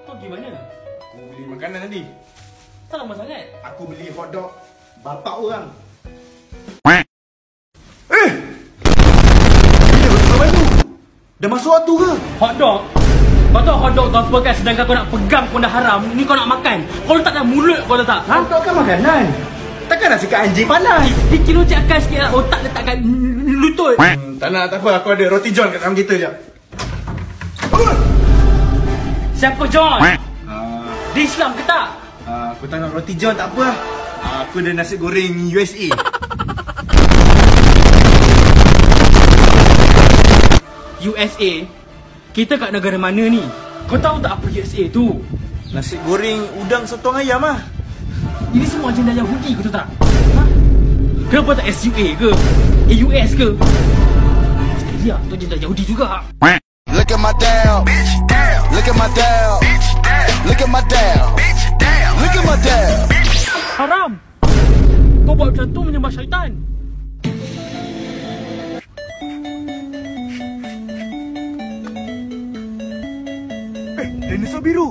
Kau gimana? Aku beli makanan tadi. Tak lama sangat. Aku beli hotdog bapak orang. Bila kau tukar baju? Dah masuk waktu ke? Hotdog? Kau tahu hotdog tu apa kan? Sedangkan kau nak pegang pun dah haram. Ni kau nak makan. Kau letak dalam mulut kau tak? Ha? Hotdog kan makanan. Takkan nak cakap anjing panas. Fikir loncatkan sikit lah. Otak letak kat lutut. Tak nak, tak apa. Aku ada roti john kat dalam kereta je. Siapa John? Dia Islam ke tak? Aku tak nak roti john, tak apa lah. Aku ada nasi goreng USA. USA? Kita kat negara mana ni? Kau tahu tak apa USA tu? Nasi goreng udang sotong ayam lah. Ini semua agenda Yahudi, kau tahu tak? Ha? Kenapa tak SUA ke? AUS ke? Australia tu agenda Yahudi juga. Look at my dad, bitch, damn. Look at my dad, bitch, damn. Look at my dad, bitch, damn. Look at my dad. Haram! Kau buat macam tu menyembah syaitan. Dinosaur biru.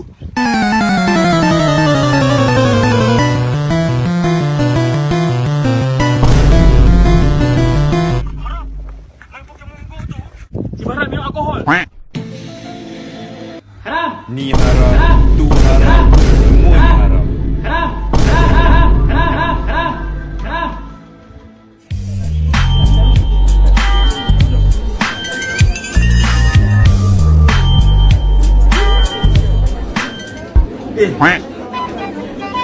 Ibarat minum alkohol. Haram! Ni haram, tu haram, semua ni haram. Haram! Haram! Haram! Haram! Haram!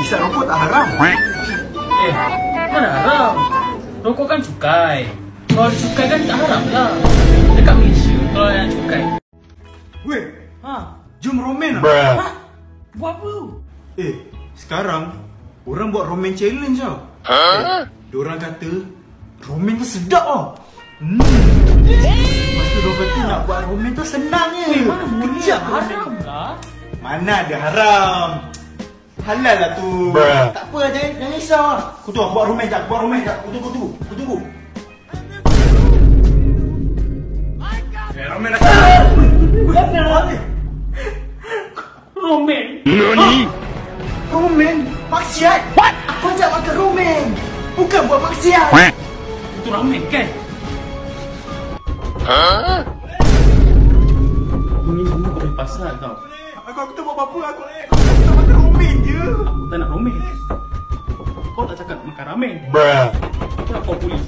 Isap rokok tak haram. Mana haram? Rokok kan cukai. Kalau ada cukai kan tak haram lah. Dekat Malaysia kalau ada cukai. Weh, Ha? jom romen lah. Ha? Buat apa? Sekarang orang buat romen challenge tau. Diorang kata romen tu sedap tau. Lepas tu diorang kata nak buat romen tu senang je. Mana boleh Kejap haram lah. Mana ada haram. Halal lah tu. Tak apa, jangan risau lah. Aku tu buat romen jap, buat romen jap. Aku tunggu. Romen dah. Romen. Romen? Maksiat? What? Aku ajak makan romen. Bukan buat maksiat. Itu ramen kan? Ini semua kau punya pasal tau. Aku tak buat apa-apa. Aku tak makan romen je. Aku tak nak romen. Kau tak cakap makan ramen. Aku nak call polis.